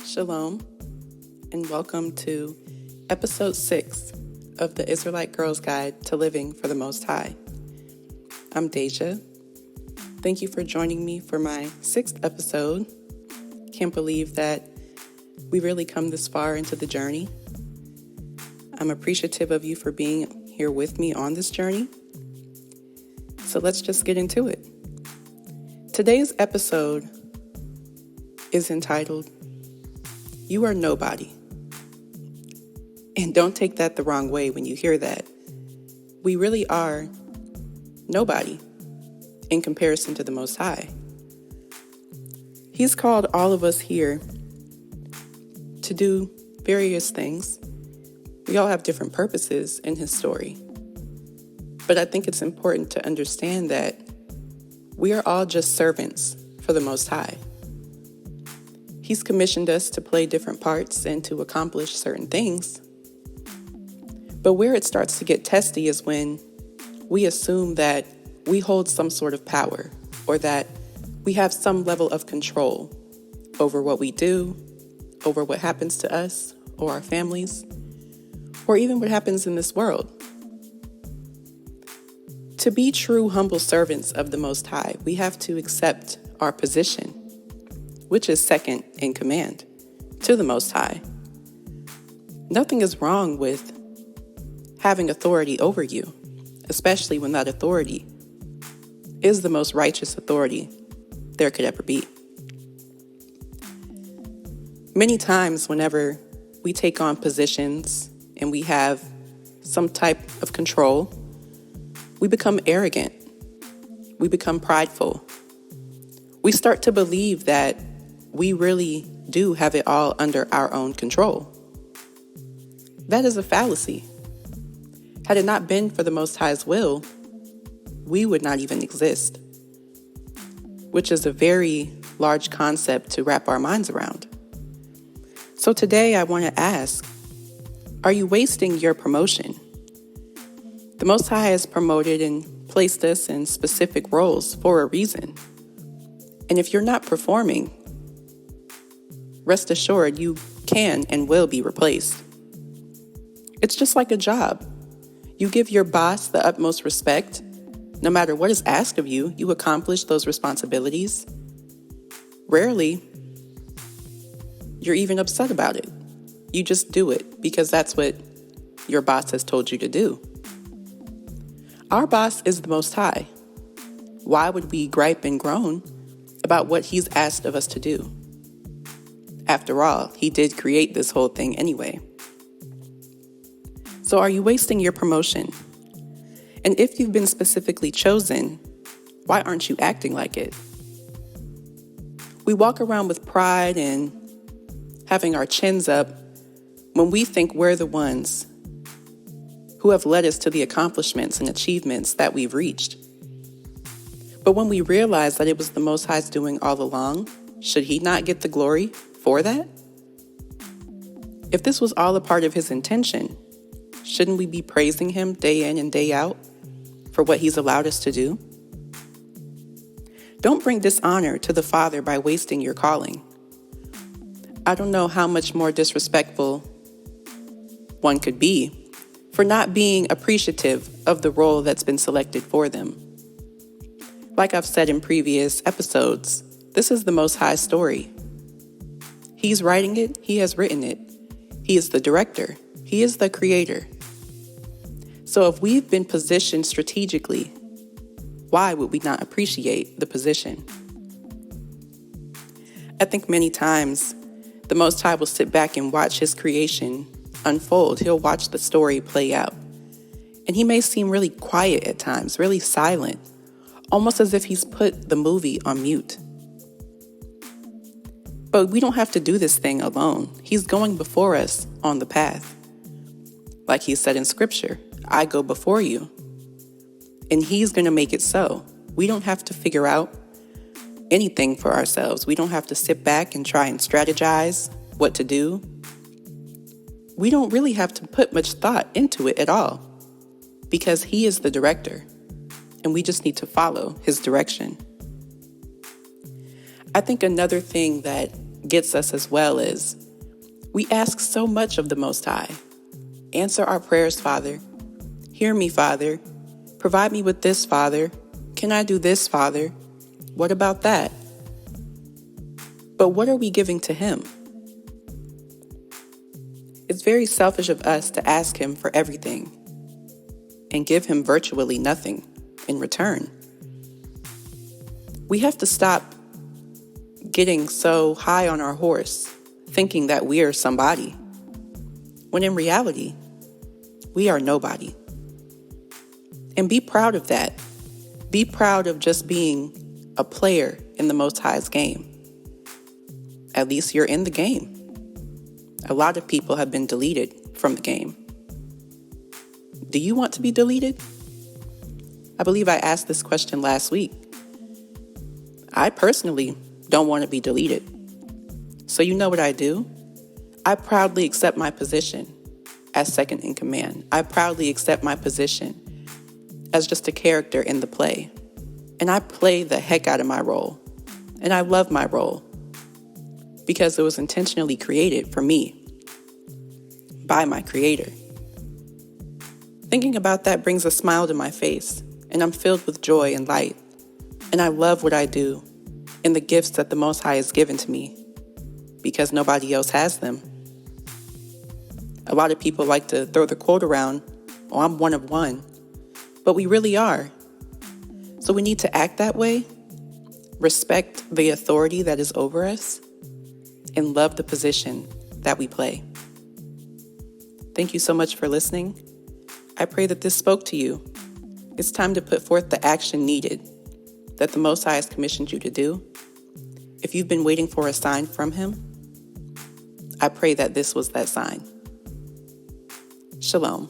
Shalom, and welcome to episode 6 of the Israelite Girl's Guide to Living for the Most High. I'm Deja. Thank you for joining me for my 6th episode. Can't believe that we really come this far into the journey. I'm appreciative of you for being here with me on this journey. So let's just get into it. Today's episode is entitled, You Are Nobody. And don't take that the wrong way when you hear that. We really are nobody in comparison to the Most High. He's called all of us here to do various things. We all have different purposes in His story. But I think it's important to understand that we are all just servants for the Most High. He's commissioned us to play different parts and to accomplish certain things. But where it starts to get testy is when we assume that we hold some sort of power or that we have some level of control over what we do, over what happens to us or our families, or even what happens in this world. To be true humble servants of the Most High, we have to accept our position, which is second in command to the Most High. Nothing is wrong with having authority over you, especially when that authority is the most righteous authority there could ever be. Many times whenever we take on positions and we have some type of control, we become arrogant. We become prideful. We start to believe that we really do have it all under our own control. That is a fallacy. Had it not been for the Most High's will, we would not even exist, which is a very large concept to wrap our minds around. So today I want to ask, are you wasting your promotion? The Most High has promoted and placed us in specific roles for a reason. And if you're not performing, rest assured you can and will be replaced. It's just like a job. You give your boss the utmost respect. No matter what is asked of you, you accomplish those responsibilities. Rarely, you're even upset about it. You just do it because that's what your boss has told you to do. Our boss is the Most High. Why would we gripe and groan about what He's asked of us to do? After all, He did create this whole thing anyway. So are you wasting your promotion? And if you've been specifically chosen, why aren't you acting like it? We walk around with pride and having our chins up when we think we're the ones who have led us to the accomplishments and achievements that we've reached. But when we realize that it was the Most High's doing all along, should He not get the glory for that? If this was all a part of His intention, shouldn't we be praising Him day in and day out for what He's allowed us to do? Don't bring dishonor to the Father by wasting your calling. I don't know how much more disrespectful one could be for not being appreciative of the role that's been selected for them. Like I've said in previous episodes, this is the Most High story. He's writing it, He has written it. He is the director, He is the creator. So if we've been positioned strategically, why would we not appreciate the position? I think many times the Most High will sit back and watch His creation unfold. He'll watch the story play out. And He may seem really quiet at times, really silent, almost as if He's put the movie on mute. But we don't have to do this thing alone. He's going before us on the path. Like He said in Scripture, I go before you. And He's going to make it so. We don't have to figure out anything for ourselves. We don't have to sit back and try and strategize what to do. We don't really have to put much thought into it at all because He is the director and we just need to follow His direction. I think another thing that gets us as well is we ask so much of the Most High. Answer our prayers, Father. Hear me, Father. Provide me with this, Father. Can I do this, Father? What about that? But what are we giving to Him? It's very selfish of us to ask Him for everything and give Him virtually nothing in return. We have to stop getting so high on our horse, thinking that we are somebody, when in reality, we are nobody. And be proud of that. Be proud of just being a player in the Most High's game. At least you're in the game. A lot of people have been deleted from the game. Do you want to be deleted? I believe I asked this question last week. I personally don't want to be deleted. So you know what I do? I proudly accept my position as second in command. I proudly accept my position as just a character in the play. And I play the heck out of my role. And I love my role because it was intentionally created for me by my Creator. Thinking about that brings a smile to my face, and I'm filled with joy and light. And I love what I do and the gifts that the Most High has given to me because nobody else has them. A lot of people like to throw the quote around, "Oh, I'm one of one," but we really are. So we need to act that way, respect the authority that is over us, and love the position that we play. Thank you so much for listening. I pray that this spoke to you. It's time to put forth the action needed that the Most High has commissioned you to do. If you've been waiting for a sign from Him, I pray that this was that sign. Shalom.